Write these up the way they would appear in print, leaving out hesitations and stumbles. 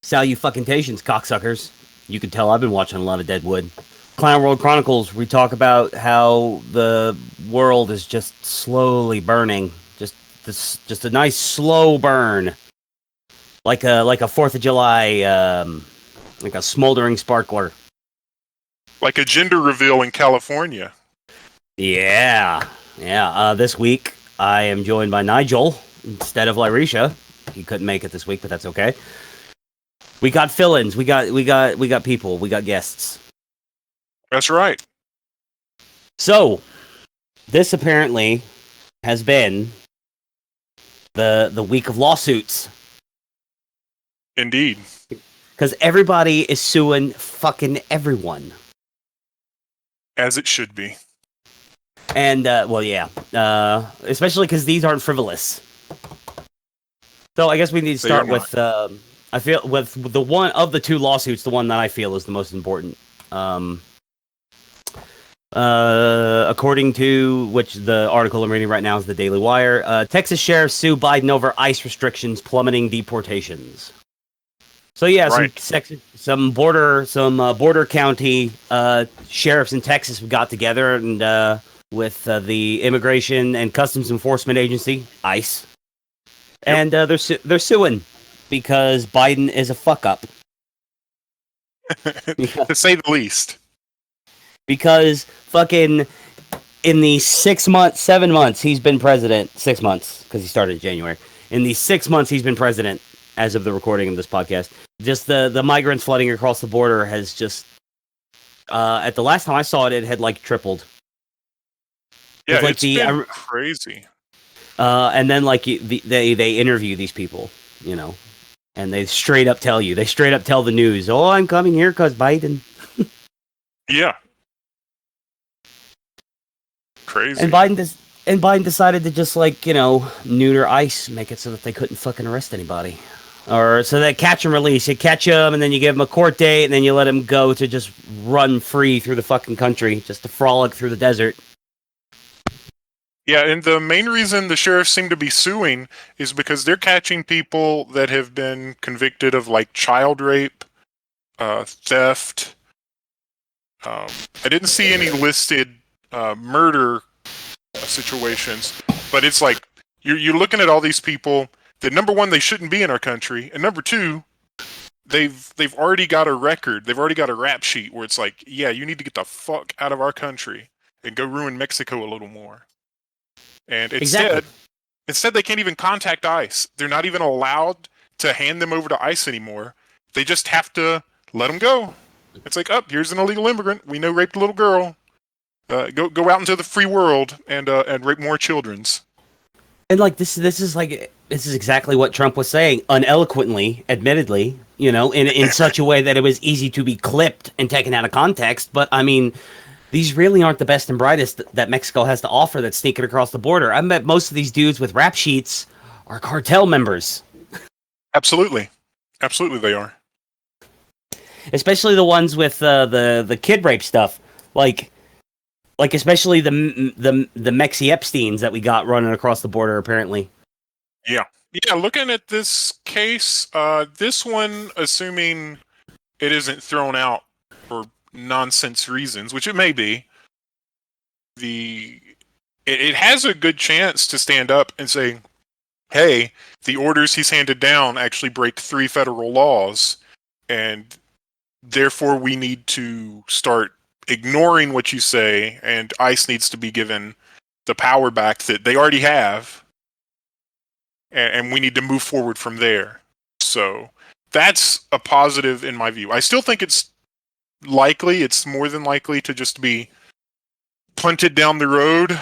Salutations, cocksuckers. You can tell I've been watching a lot of Deadwood. Clown World Chronicles, we talk about how the world is just slowly burning. Just a nice slow burn. Like a 4th of July, like a smoldering sparkler. Like a gender reveal in California. Yeah. This week, I am joined by Nigel instead of Lyrisha. He couldn't make it this week, but that's okay. We got fill-ins. We got people. We got guests. That's right. So, this apparently has been the week of lawsuits. Indeed. Because everybody is suing fucking everyone. As it should be. And, especially because these aren't frivolous. So I guess we need to start with, I feel, with the one of the two lawsuits, the one that I feel is the most important. According to which the article I'm reading right now is the Daily Wire, Texas sheriffs sue Biden over ICE restrictions plummeting deportations. So yeah, right. some border county sheriffs in Texas got together and with the Immigration and Customs Enforcement Agency, ICE, and they're suing because Biden is a fuck up. To say the least. Because fucking in the 7 months he's been president, 6 months because he started in January. In the 6 months he's been president, as of the recording of this podcast, just the migrants flooding across the border has just at the last time I saw it, it had like tripled. Yeah, it's been crazy. And then like they interview these people, you know, and they straight up tell the news, "Oh, I'm coming here because Biden." Yeah. Crazy. And Biden decided to just like, you know, neuter ICE, make it so that they couldn't fucking arrest anybody. Or so that catch and release. You catch them, and then you give them a court date, and then you let them go to just run free through the fucking country, just to frolic through the desert. Yeah, and the main reason the sheriffs seem to be suing is because they're catching people that have been convicted of, like, child rape, theft. I didn't see any listed murder situations, but it's like you're looking at all these people that, number one, they shouldn't be in our country, and number two, they've already got a record, they've already got a rap sheet where it's like, yeah, you need to get the fuck out of our country and go ruin Mexico a little more. And instead they can't even contact ICE. They're not even allowed to hand them over to ICE anymore. They just have to let them go. It's like, here's an illegal immigrant. We know raped a little girl. Go out into the free world and rape more childrens. And like this is exactly what Trump was saying, uneloquently, admittedly, you know, in such a way that it was easy to be clipped and taken out of context. But I mean, these really aren't the best and brightest that Mexico has to offer that's sneaking across the border. I bet most of these dudes with rap sheets are cartel members. Absolutely they are. Especially the ones with the kid rape stuff, like especially the Mexi Epsteins that we got running across the border. Apparently, yeah. Looking at this case, this one, assuming it isn't thrown out for nonsense reasons, which it may be, it has a good chance to stand up and say, hey, the orders he's handed down actually break 3 federal laws, and therefore we need to start ignoring what you say, and ICE needs to be given the power back that they already have, and we need to move forward from there. So that's a positive in my view. I still think it's more than likely to just be punted down the road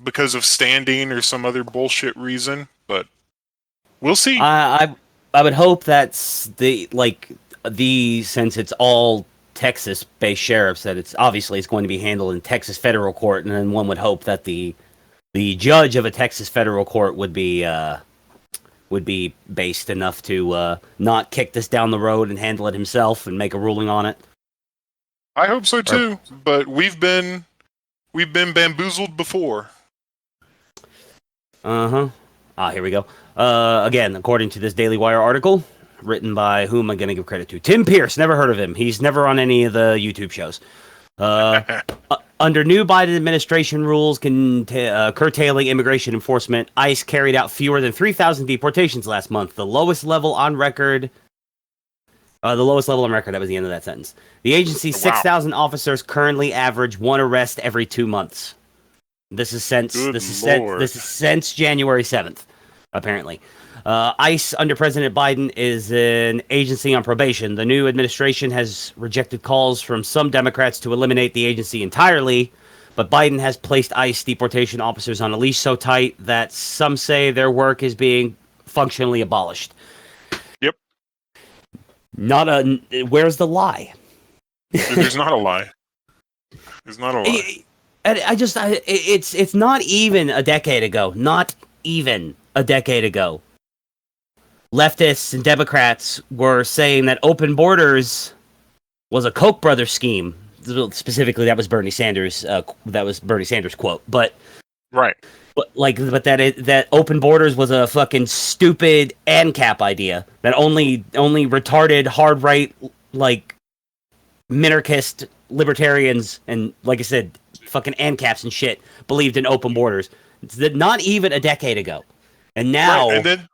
because of standing or some other bullshit reason, but we'll see. I would hope that's since it's all Texas-based sheriffs, that it's going to be handled in Texas federal court, and then one would hope that the judge of a Texas federal court would be based enough to not kick this down the road and handle it himself and make a ruling on it. I hope so too, but we've been bamboozled before. Here we go. Again, according to this Daily Wire article, written by, who am I going to give credit to? Tim Pierce. Never heard of him. He's never on any of the YouTube shows. Under new Biden administration rules curtailing immigration enforcement, ICE carried out fewer than 3,000 deportations last month, the lowest level on record. That was the end of that sentence. The agency's 6,000 officers currently average one arrest every 2 months. This is since January 7th, apparently. ICE under President Biden is an agency on probation. The new administration has rejected calls from some Democrats to eliminate the agency entirely, but Biden has placed ICE deportation officers on a leash so tight that some say their work is being functionally abolished. Yep. Where's the lie? There's not a lie. There's not a lie. It's not even a decade ago. Not even a decade ago. Leftists and Democrats were saying that open borders was a Koch brothers scheme. Specifically, that was Bernie Sanders. That was Bernie Sanders' quote. But right. That open borders was a fucking stupid ANCAP idea that only retarded hard right minarchist libertarians and, like I said, fucking ANCAPs and shit believed in open borders. It's not even a decade ago, and now. Right. And then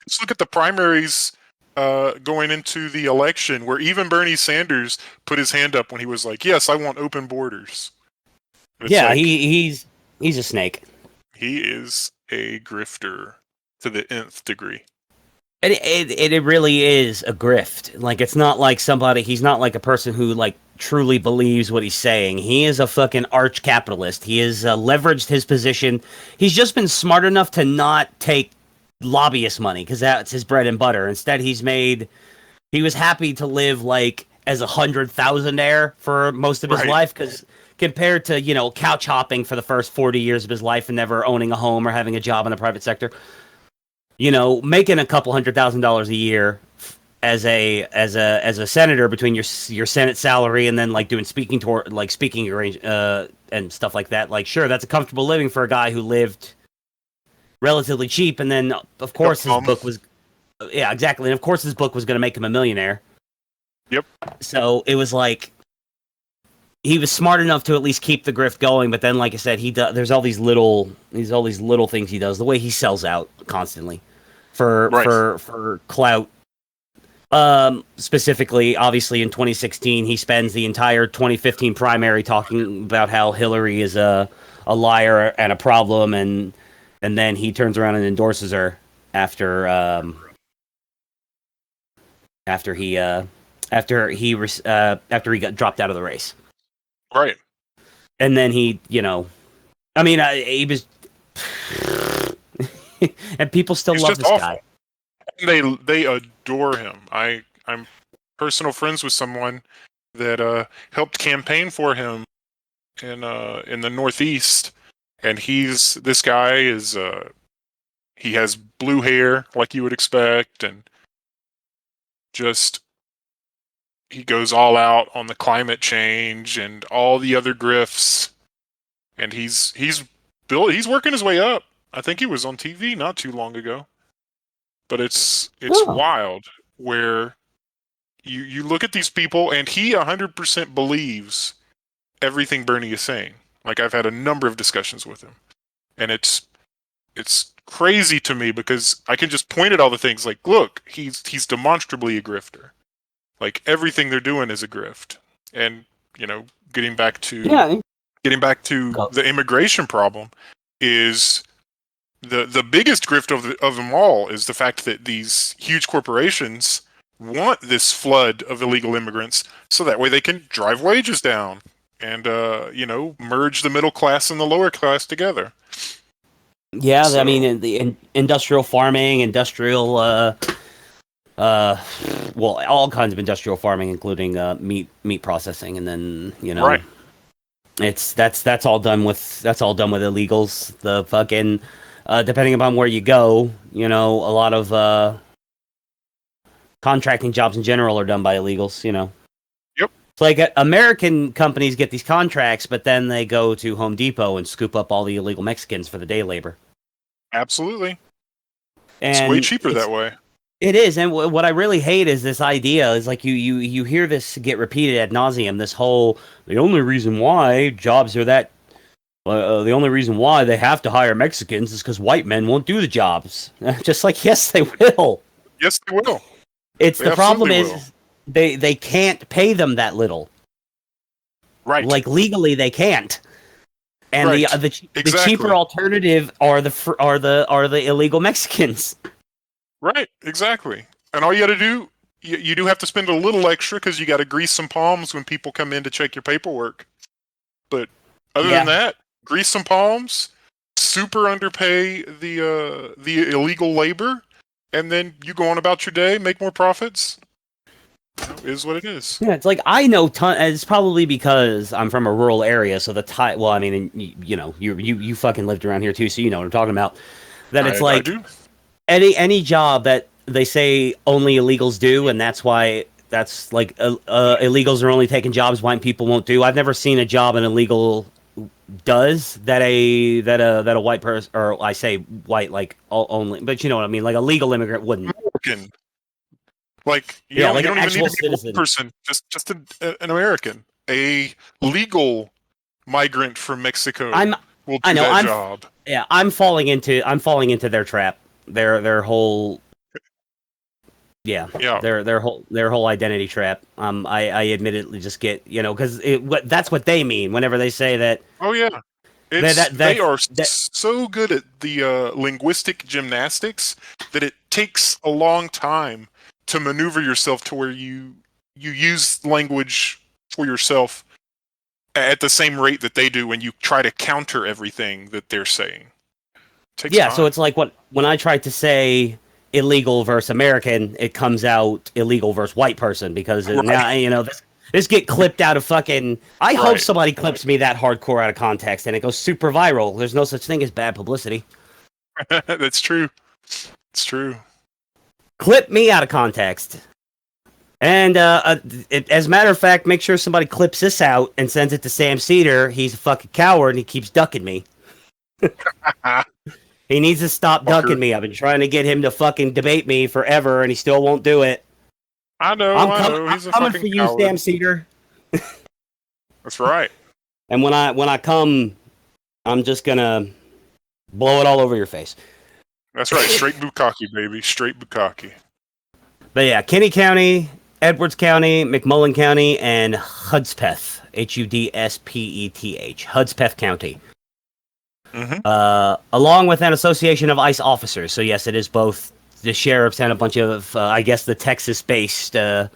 let's look at the primaries going into the election, where even Bernie Sanders put his hand up when he was like, "Yes, I want open borders." He's a snake. He is a grifter to the nth degree. It really is a grift. Like, it's not like he's not like a person who truly believes what he's saying. He is a fucking arch capitalist. He has leveraged his position. He's just been smart enough to not take lobbyist money because that's his bread and butter. Instead, he was happy to live as a 100,000-aire for most of his life, because compared to, couch hopping for the first 40 years of his life and never owning a home or having a job in the private sector, making a couple $100,000 a year as a senator between your Senate salary and then doing speaking and stuff like that. Sure, that's a comfortable living for a guy who lived relatively cheap, and then of course his book was exactly, and of course his book was going to make him a millionaire. Yep. So it was he was smart enough to at least keep the grift going, but then, like I said, there's all these little things he does. The way he sells out constantly for clout. Specifically, obviously, in 2016, he spends the entire 2015 primary talking about how Hillary is a liar and a problem, and then he turns around and endorses her after he got dropped out of the race. Right. And then he was, and people still love this guy. They adore him. I'm personal friends with someone that helped campaign for him in the Northeast, and this guy is he has blue hair like you would expect, and just he goes all out on the climate change and all the other grifts, and he's working his way up. I think he was on TV not too long ago. But it's wild where you look at these people, and he 100% believes everything Bernie is saying. I've had a number of discussions with him, and it's crazy to me because I can just point at all the things look, he's demonstrably a grifter. Everything they're doing is a grift. And getting back to the immigration problem is the biggest grift of them all is the fact that these huge corporations want this flood of illegal immigrants so that way they can drive wages down and merge the middle class and the lower class together. Yeah, so, I mean, in the industrial farming, all kinds of industrial farming, including meat processing, and then right. That's all done with illegals. The fucking depending upon where you go, a lot of contracting jobs in general are done by illegals. Yep. It's American companies get these contracts, but then they go to Home Depot and scoop up all the illegal Mexicans for the day labor. Absolutely. And it's way cheaper that way. It is, and what I really hate is this idea is like you hear this get repeated ad nauseum. This whole the only reason why jobs are that the only reason why they have to hire Mexicans is because white men won't do the jobs. Just like yes, they will. Yes, they will. It's They the problem absolutely is they can't pay them that little. Right. Like legally, they can't. And Right. the Exactly. cheaper alternative are the illegal Mexicans. Right, exactly. And all you got to do, you do have to spend a little extra because you got to grease some palms when people come in to check your paperwork. But other Yeah. than that, grease some palms, super underpay the illegal labor, and then you go on about your day, make more profits. Is what it is. Yeah, it's like I know it's probably because I'm from a rural area, so well, I mean, you know, you fucking lived around here too, so you know what I'm talking about. That it's I like do. any job that they say only illegals do, and that's why that's like illegals are only taking jobs white people won't do. I've never seen a job an illegal does that a white person, or I say white like only, but you know what I mean, like a legal immigrant wouldn't. American. Like Yeah, you like don't an even need actual to be a white citizen. person, just an American, a legal migrant from Mexico will do that job. Yeah, I'm falling into their trap. Their whole yeah, Yeah. their whole identity trap. I admittedly just get, you know, because that's what they mean whenever they say that. Oh yeah, they are so good at the linguistic gymnastics that it takes a long time to maneuver yourself to where you use language for yourself at the same rate that they do when you try to counter everything that they're saying. Takes Yeah, time. so it's like when I try to say illegal versus American, it comes out illegal versus white person because now you know this get clipped out of fucking. I hope somebody clips me that hardcore out of context and it goes super viral. There's no such thing as bad publicity. That's true. It's true. Clip me out of context. And as a matter of fact, make sure somebody clips this out and sends it to Sam Cedar. He's a fucking coward and he keeps ducking me. He needs to stop ducking me. I've been trying to get him to fucking debate me forever, and he still won't do it. I know. He's I'm a coming fucking for you, coward. Sam Cedar. That's right. And when I come, I'm just gonna blow it all over your face. That's right. Straight bukkake, baby. Straight bukkake. But yeah, Kinney County, Edwards County, McMullen County, and Hudspeth. Hudspeth. Hudspeth County. Mm-hmm. Along with an association of ICE officers. So yes, it is both the sheriffs and a bunch of, I guess, the Texas-based. ICE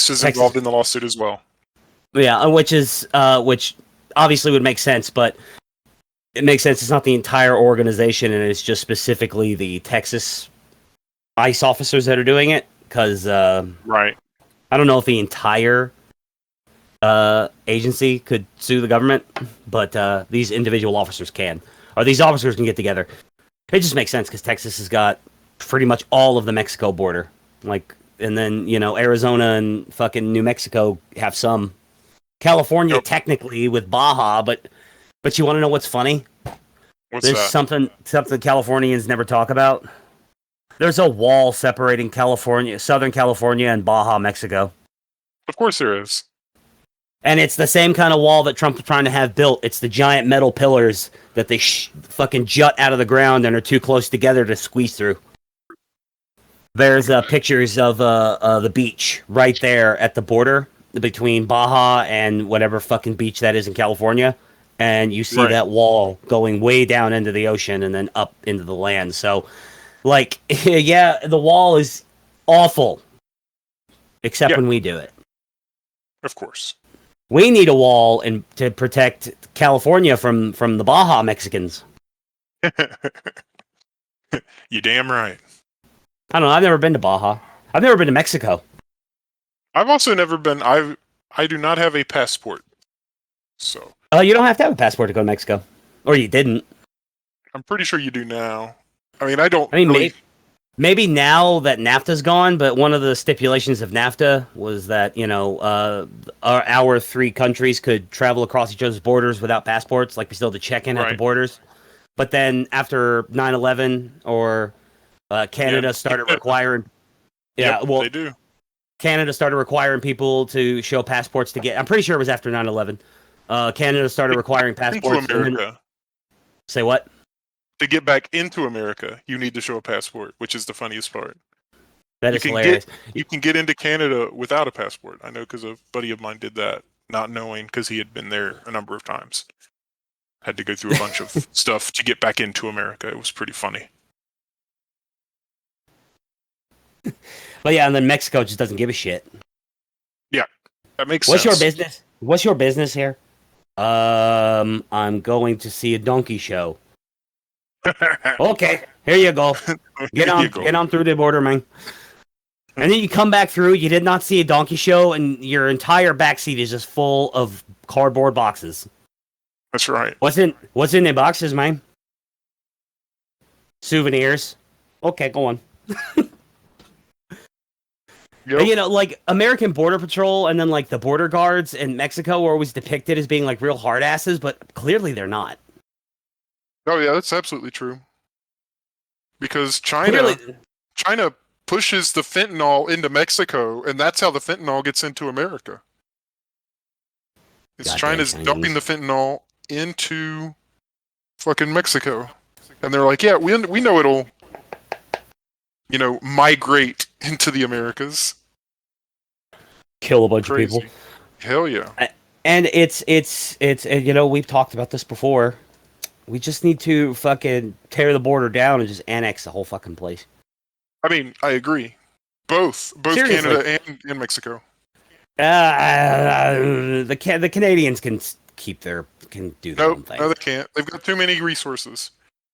is involved in the lawsuit as well. Yeah, which obviously would make sense, but it makes sense. It's not the entire organization, and it's just specifically the Texas ICE officers that are doing it. Because right, I don't know if the entire agency could sue the government, but these individual officers can, or these officers can get together. It just makes sense because Texas has got pretty much all of the Mexico border, like, and then you know Arizona and fucking New Mexico have some. California technically with Baja, but you want to know what's funny? There's something Californians never talk about. There's a wall separating Southern California and Baja, Mexico. Of course there is. And it's the same kind of wall that Trump's trying to have built. It's the giant metal pillars that they fucking jut out of the ground and are too close together to squeeze through. There's pictures of the beach right there at the border between Baja and whatever fucking beach that is in California. And you see that wall going way down into the ocean and then up into the land. So, like, yeah, the wall is awful. Except when we do it. Of course. We need a wall to protect California from the Baja Mexicans. You damn right. I don't know. I've never been to Baja. I've never been to Mexico. I've also never been. I do not have a passport. So. You don't have to have a passport to go to Mexico, or you didn't. I'm pretty sure you do now. I mean, I don't. I mean, really... maybe now that NAFTA's gone, but one of the stipulations of NAFTA was that our three countries could travel across each other's borders without passports. Like we still had to check in at the borders. But then after 9/11 or Canada started requiring. Yeah, Yep, well, they do. Canada started requiring people to show passports to get. I'm pretty sure it was after 9/11. Canada started requiring Into passports. And then, America. say what? To get back into America, you need to show a passport, which is the funniest part. That You is can hilarious. you can get into Canada without a passport. I know because a buddy of mine did that, not knowing because he had been there a number of times. Had to go through a bunch of stuff to get back into America. It was pretty funny. But yeah, and then Mexico just doesn't give a shit. That makes What's sense. your business? What's your business here? I'm going to see a donkey show. Okay, here you go. Get Here on, you go. get on through the border, man. And then you come back through. You did not see a donkey show, and your entire backseat is just full of cardboard boxes. That's right. What's in the boxes, man? Souvenirs. Okay, go on. Yep. You know, like American Border Patrol and then like the border guards in Mexico are always depicted as being like real hard asses, but clearly they're not. Oh yeah, that's absolutely true. Because China Clearly, China pushes the fentanyl into Mexico, and that's how the fentanyl gets into America. It's Goddamn China's Chinese. dumping the fentanyl into fucking Mexico, and they're like, "Yeah, we know it'll, migrate into the Americas." kill a bunch Crazy. of people. Hell yeah. And it's you know, we've talked about this before. We just need to fucking tear the border down and just annex the whole fucking place. I mean, I agree. Both Seriously. Canada and Mexico. The Canadians can do their own thing. No, they can't. They've got too many resources.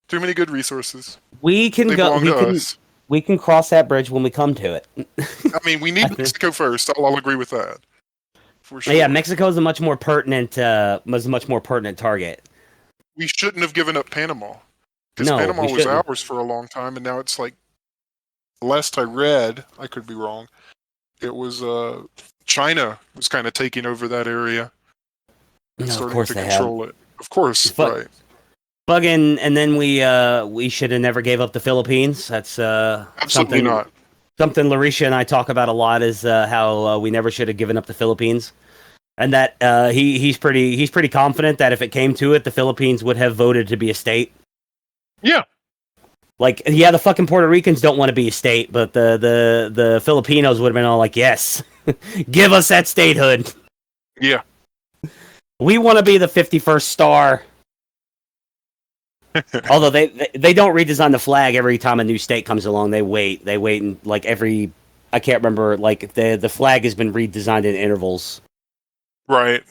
Too many good resources. We can They go. belong to us. We can cross that bridge when we come to it. I mean, we need Mexico first. I'll agree with that. For sure. Yeah, Mexico is a much more pertinent target. We shouldn't have given up Panama. Because No, Panama we was shouldn't. ours for a long time, and now it's like, last I read, I could be wrong, it was China was kind of taking over that area and No, of starting course to they have. control it. Of course, Fuck. right. Bugging, and then we should have never gave up the Philippines. That's Absolutely not. something Larisha and I talk about a lot is how we never should have given up the Philippines, and that he's pretty confident that if it came to it, the Philippines would have voted to be a state. Yeah. Like, yeah, the fucking Puerto Ricans don't want to be a state, but the Filipinos would have been all like, yes, give us that statehood. Yeah. We want to be the 51st star. Although they don't redesign the flag every time a new state comes along. They wait and like I can't remember, like the flag has been redesigned in intervals. Right.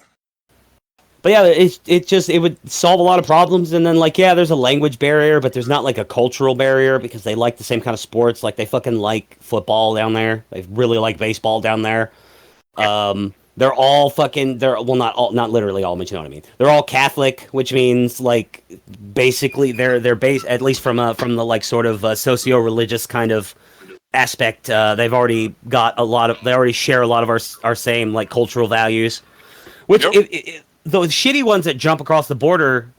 But yeah, it would solve a lot of problems. And then like, yeah, there's a language barrier, but there's not like a cultural barrier because they like the same kind of sports. Like they fucking like football down there. They really like baseball down there. They're all not literally all, but you know what I mean. They're all Catholic, which means like basically they're based, at least from the like sort of socio-religious kind of aspect. They've already got they already share a lot of our same like cultural values. Which Yep. those shitty ones that jump across the border,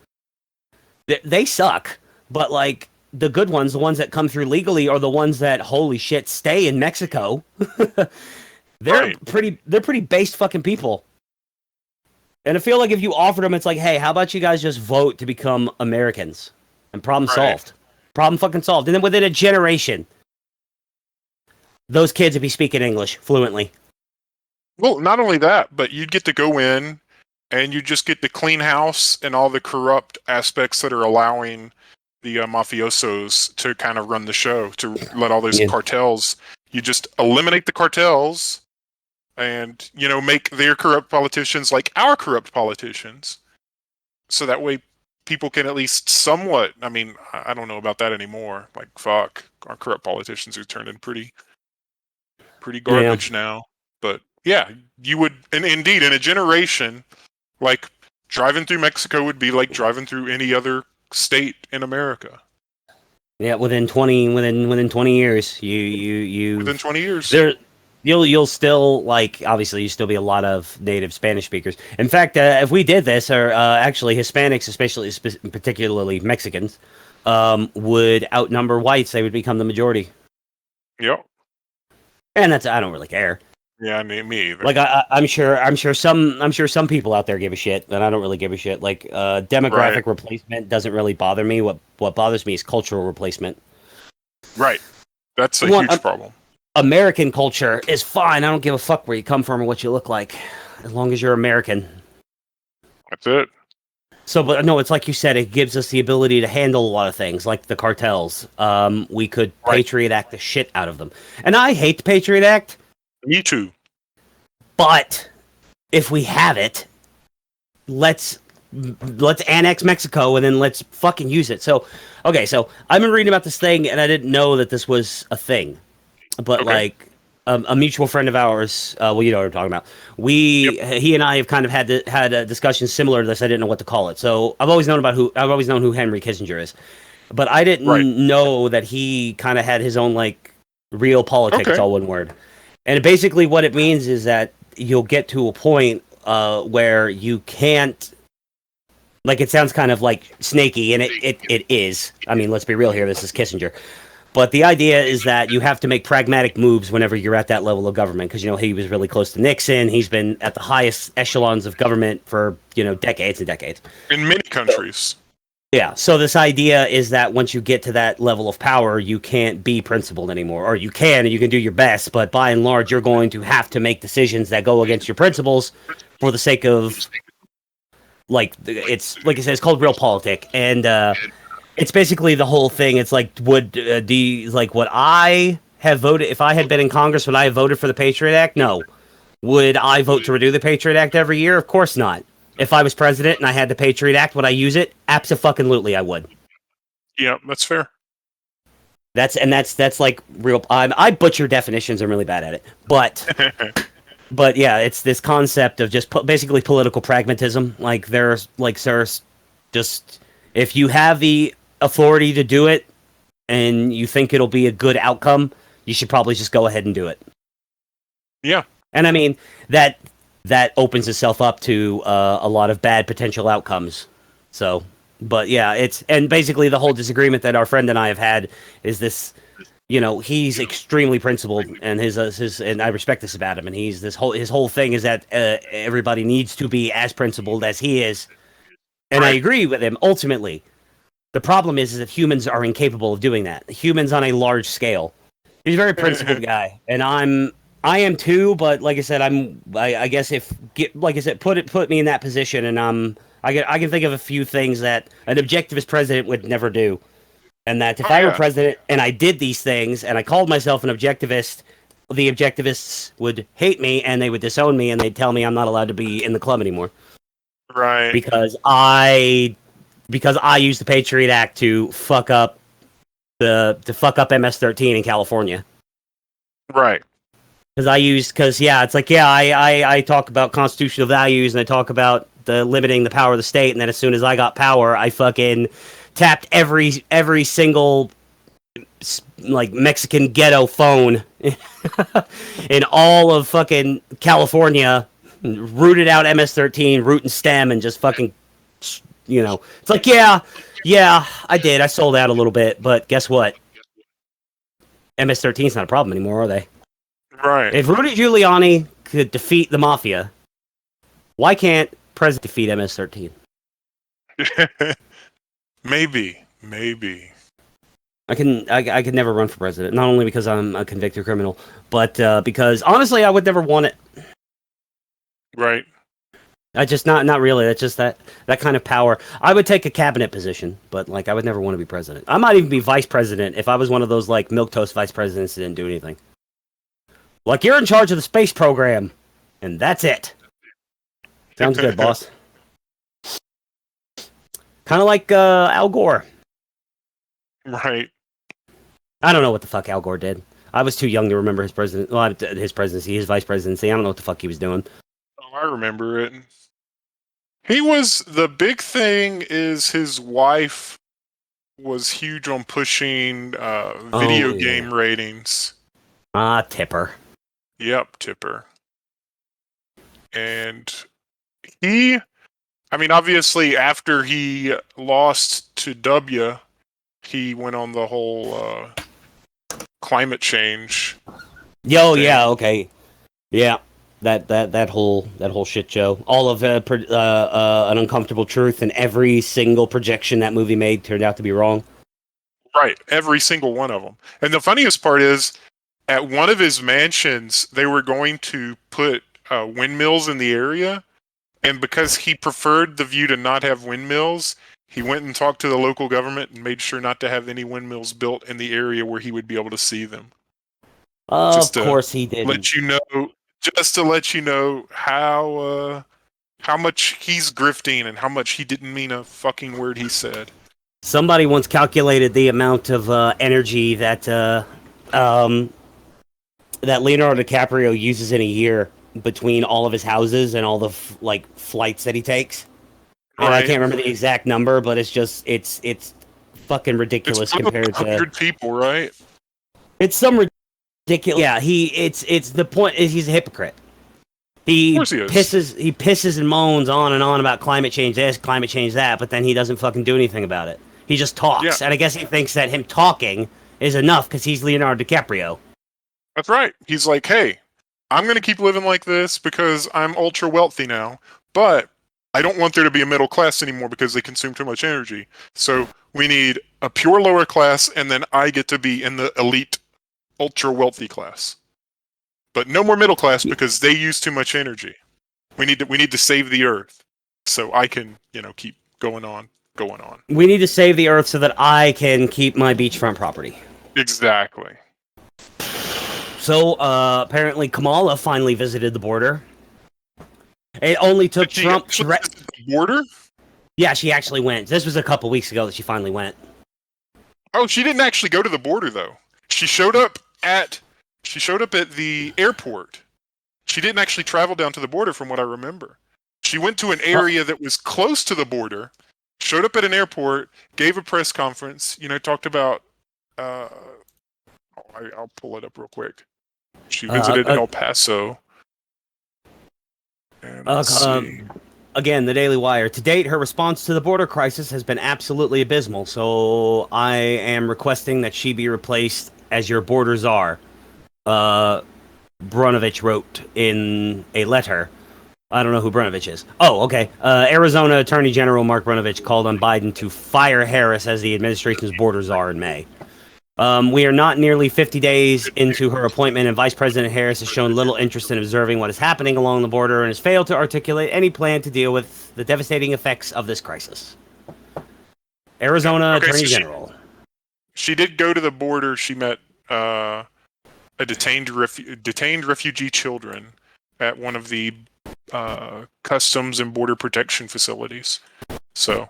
they suck. But like the good ones, the ones that come through legally, are the ones that holy shit stay in Mexico. They're Right. pretty based fucking people. And I feel like if you offered them, it's like, hey, how about you guys just vote to become Americans? And problem Right. solved. Problem fucking solved. And then within a generation, those kids would be speaking English fluently. Well, not only that, but you'd get to go in and you just get to clean house and all the corrupt aspects that are allowing the mafiosos to kind of run the show, to let all those Yeah. cartels. You just eliminate the cartels and, make their corrupt politicians like our corrupt politicians. So that way people can at least somewhat, I mean, I don't know about that anymore. Like, fuck, our corrupt politicians are turning pretty garbage now. But yeah, you would, and indeed, in a generation, like driving through Mexico would be like driving through any other state in America. Yeah, within 20 years, you Within 20 years. you'll still, like, obviously you still be a lot of native Spanish speakers. In fact, if we did this, or actually Hispanics, particularly Mexicans, would outnumber whites. They would become the majority. Yep. And I don't really care. Yeah, me either. Like I'm sure some people out there give a shit, and I don't really give a shit. Like demographic replacement doesn't really bother me. What bothers me is cultural replacement. Right. That's a huge problem. American culture is fine. I don't give a fuck where you come from or what you look like, as long as you're American. That's it. So, but no, it's like you said, it gives us the ability to handle a lot of things, like the cartels. We could Patriot Act the shit out of them. And I hate the Patriot Act. Me too. But if we have it, let's annex Mexico and then let's fucking use it. So, okay, so I've been reading about this thing and I didn't know that this was a thing. But like a mutual friend of ours, well, you know what I'm talking about. He and I have kind of had a discussion similar to this. I didn't know what to call it. So I've always known who Henry Kissinger is, but I didn't know that he kind of had his own like real politics, all one word. And basically, what it means is that you'll get to a point where you can't. Like, it sounds kind of like snaky, and it is. I mean, let's be real here. This is Kissinger. But the idea is that you have to make pragmatic moves whenever you're at that level of government, because, you know, he was really close to Nixon. He's been at the highest echelons of government for, you know, decades and decades. In many countries. Yeah. So this idea is that once you get to that level of power, you can't be principled anymore. Or you can, and you can do your best. But by and large, you're going to have to make decisions that go against your principles for the sake of, like, it's, like I said, it's called realpolitik. And, it's basically the whole thing. It's like, would I have voted if I had been in Congress? Would I have voted for the Patriot Act? No. Would I vote to redo the Patriot Act every year? Of course not. If I was president and I had the Patriot Act, would I use it? Abso-fucking-lutely, I would. Yeah, that's fair. That's like real. I butcher definitions. I'm really bad at it, but yeah, it's this concept of just basically political pragmatism. Like there's just if you have the authority to do it and you think it'll be a good outcome, you should probably just go ahead and do it. Yeah. And I mean, that opens itself up to a lot of bad potential outcomes. So, but yeah, and basically the whole disagreement that our friend and I have had is this, you know, he's extremely principled, and his and I respect this about him, and his whole thing is that everybody needs to be as principled as he is. And I agree with him, ultimately. The problem is that humans are incapable of doing that. Humans on a large scale. He's a very principled guy, and I am too. But like I said, I guess put me in that position, and I can think of a few things that an objectivist president would never do, and that if I were president and I did these things and I called myself an objectivist, the objectivists would hate me and they would disown me and they'd tell me I'm not allowed to be in the club anymore. Right. Because I used the Patriot Act to fuck up MS-13 in California. Right. I talk about constitutional values and I talk about the limiting the power of the state, and then as soon as I got power, I fucking tapped every single like Mexican ghetto phone in all of fucking California. Rooted out MS-13, root and stem, and just fucking, you know, it's like, yeah, I did. I sold out a little bit, but guess what? MS-13's not a problem anymore, are they? Right. If Rudy Giuliani could defeat the mafia, why can't President defeat MS-13? Maybe. I could never run for president, not only because I'm a convicted criminal, but because honestly, I would never want it. Right. I just not really. That's just that kind of power. I would take a cabinet position, but like I would never want to be president. I might even be vice president if I was one of those like milquetoast vice presidents that didn't do anything. Like, you're in charge of the space program, and that's it. Sounds good, boss. Kind of like Al Gore. Right. I don't know what the fuck Al Gore did. I was too young to remember his presidency, his vice presidency. I don't know what the fuck he was doing. I remember it. The big thing is his wife was huge on pushing video game ratings. Tipper. Yep, Tipper. And obviously after he lost to W, he went on the whole climate change. Yo, thing. yeah, okay, yeah. That whole shit show. All of An Uncomfortable Truth, and every single projection that movie made turned out to be wrong. Right, every single one of them. And the funniest part is, at one of his mansions, they were going to put windmills in the area, and because he preferred the view to not have windmills, he went and talked to the local government and made sure not to have any windmills built in the area where he would be able to see them. Of course he did. Just to let you know how much he's grifting and how much he didn't mean a fucking word he said. Somebody once calculated the amount of energy that that Leonardo DiCaprio uses in a year between all of his houses and all the flights that he takes. And I can't remember the exact number, but it's fucking ridiculous compared to 100 people, right? It's some ridiculous. Yeah, it's the point is he's a hypocrite. He pisses and moans on and on about climate change this, climate change that, but then he doesn't fucking do anything about it. He just talks, Yeah. and I guess he thinks that him talking is enough because he's Leonardo DiCaprio. That's right. He's like, hey, I'm going to keep living like this because I'm ultra wealthy now, but I don't want there to be a middle class anymore because they consume too much energy. So we need a pure lower class, and then I get to be in the elite, ultra wealthy class. But no more middle class because they use too much energy. We need to save the earth, so I can keep going on. We need to save the earth so that I can keep my beachfront property. Exactly. So apparently Kamala finally visited the border. It only took Trump. The border? Yeah, she actually went. This was a couple weeks ago that she finally went. Oh, she didn't actually go to the border though. She showed up at the airport. She didn't actually travel down to the border, from what I remember. She went to an area that was close to the border, showed up at an airport, gave a press conference. Talked about. I'll pull it up real quick. She visited El Paso. Again, the Daily Wire. To date, her response to the border crisis has been absolutely abysmal. So I am requesting that she be replaced as your border czar. Brnovich wrote in a letter. I don't know who Brnovich is. Oh, okay. Arizona Attorney General Mark Brnovich called on Biden to fire Harris as the administration's border czar in May. We are not nearly 50 days into her appointment, and Vice President Harris has shown little interest in observing what is happening along the border and has failed to articulate any plan to deal with the devastating effects of this crisis. Arizona Attorney General. She did go to the border. She met a detained refugee children at one of the customs and border protection facilities. So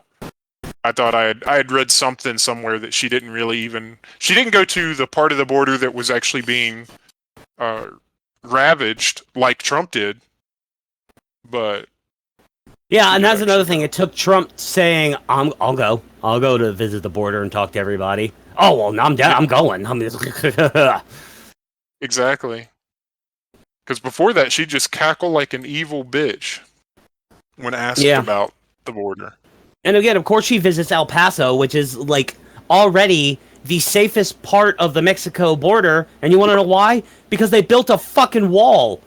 I thought I had read something somewhere that she didn't go to the part of the border that was actually being ravaged like Trump did. But yeah, and that's another thing. It took Trump saying, I'll go to visit the border and talk to everybody. Oh, well, I'm down. I'm going. Exactly. Because before that, she'd just cackle like an evil bitch when asked about the border. And again, of course, she visits El Paso, which is already the safest part of the Mexico border. And you want to know why? Because they built a fucking wall.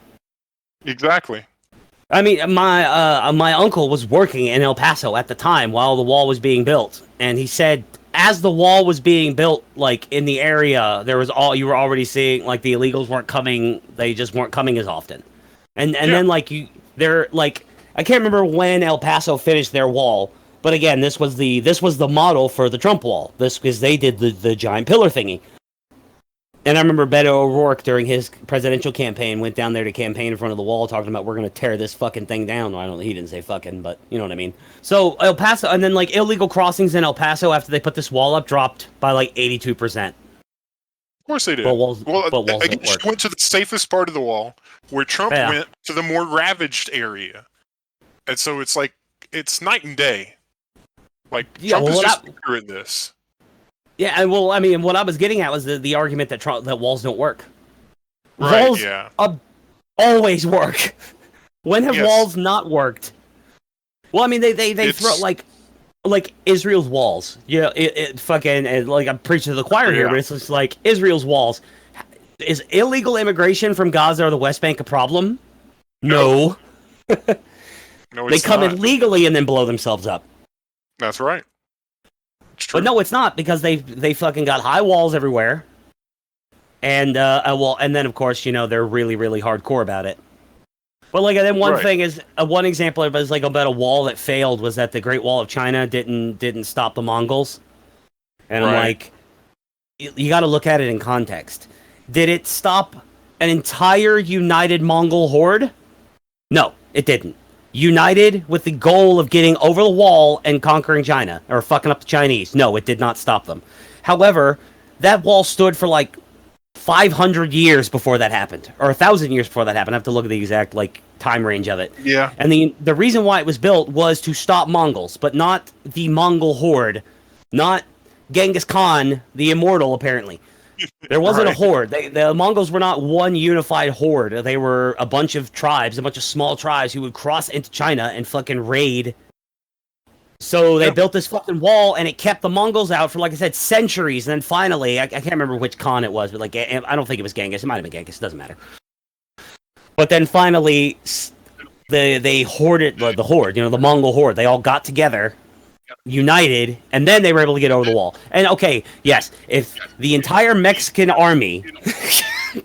Exactly. I mean, my uncle was working in El Paso at the time while the wall was being built, and he said as the wall was being built, in the area, you were already seeing the illegals weren't coming. They just weren't coming as often, and then I can't remember when El Paso finished their wall, but again, this was the model for the Trump wall. Because they did the giant pillar thingy. And I remember Beto O'Rourke during his presidential campaign went down there to campaign in front of the wall talking about we're going to tear this fucking thing down. He didn't say fucking, but you know what I mean. So El Paso, and then illegal crossings in El Paso after they put this wall up dropped by 82%. Of course they did. But walls again, she went to the safest part of the wall where Trump went to the more ravaged area. And so it's night and day. Trump is just weaker at this. Yeah, and what I was getting at was the argument that walls don't work. Right, walls always work. When have walls not worked? Well, they throw like Israel's walls. You know, it fucking like I'm preaching to the choir here, but it's just like Israel's walls. Is illegal immigration from Gaza or the West Bank a problem? No. No, They come in legally and then blow themselves up. That's right. It's true. But no, it's not, because they fucking got high walls everywhere. And and then of course, you know, they're really, really hardcore about it. But like, and then one thing is one example of like about a wall that failed was that the Great Wall of China didn't stop the Mongols. And I'm like, you got to look at it in context. Did it stop an entire united Mongol horde? No, it didn't. United with the goal of getting over the wall and conquering China, or fucking up the Chinese. No, it did not stop them. However, that wall stood for like 500 years before that happened, or 1,000 years before that happened. I have to look at the exact like time range of it. Yeah. And the reason why it was built was to stop Mongols, but not the Mongol horde, not Genghis Khan, the immortal, apparently. There wasn't a horde. The Mongols were not one unified horde. They were a bunch of tribes, a bunch of small tribes who would cross into China and fucking raid. So they built this fucking wall, and it kept the Mongols out for, like I said, centuries. And then finally, I can't remember which Khan it was, but like I don't think it was Genghis. It might have been Genghis. It doesn't matter. But then finally, they hoarded the horde. You know, the Mongol horde. They all got together, united, and then they were able to get over the wall. And okay, yes, if the entire Mexican army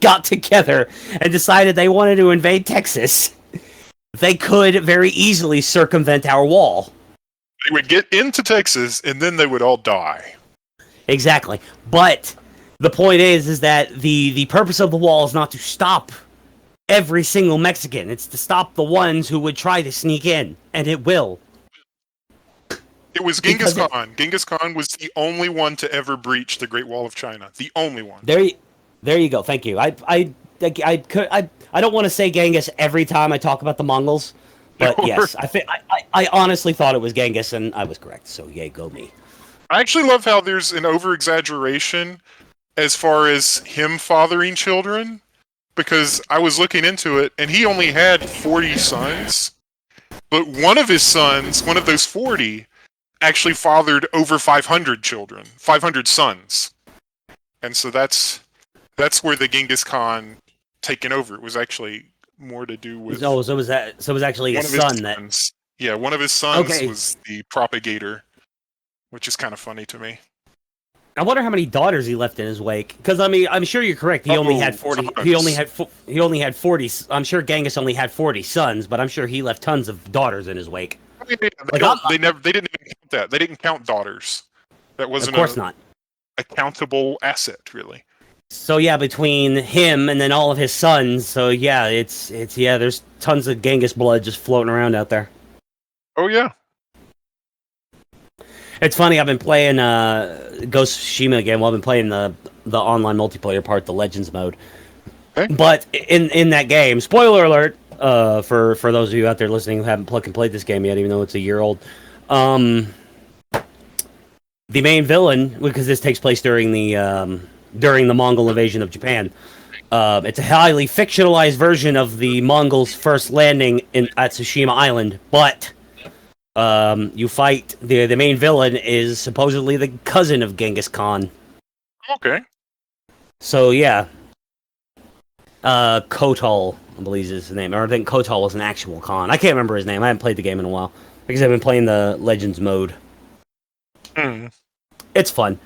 got together and decided they wanted to invade Texas, they could very easily circumvent our wall. They would get into Texas, and then they would all die. Exactly. But the point is that the purpose of the wall is not to stop every single Mexican. It's to stop the ones who would try to sneak in, and it will. It was Genghis Khan. Genghis Khan was the only one to ever breach the Great Wall of China. The only one. There you go. Thank you. I don't want to say Genghis every time I talk about the Mongols, but yes, I honestly thought it was Genghis, and I was correct. So yay, go me. I actually love how there's an over-exaggeration as far as him fathering children, because I was looking into it, and he only had 40 sons, but one of his sons, one of those 40, actually fathered over 500 children, 500 sons. And so that's where the Genghis Khan taking over. It was actually more to do with... So it was actually his son that... Yeah, one of his sons was the propagator, which is kind of funny to me. I wonder how many daughters he left in his wake. Because I mean, I'm sure you're correct. He only had 40. Sons. He only had 40. I'm sure Genghis only had 40 sons, but I'm sure he left tons of daughters in his wake. Yeah, they didn't even count that. They didn't count daughters. That wasn't, of course, not a countable asset, really. So yeah, between him and then all of his sons, so yeah, it's there's tons of Genghis blood just floating around out there. Oh yeah. It's funny, I've been playing Ghost of Tsushima again. Well, I've been playing the online multiplayer part, the Legends mode. Okay. But in that game, spoiler alert, for those of you out there listening who haven't played this game yet, even though it's a year old, the main villain, because this takes place during the Mongol invasion of Japan, it's a highly fictionalized version of the Mongols' first landing at Tsushima Island, but you fight the main villain is supposedly the cousin of Genghis Khan. Okay. So yeah, Kotal, I believe is his name. Or I think Kotal was an actual Khan. I can't remember his name. I haven't played the game in a while because I've been playing the Legends mode. It's fun.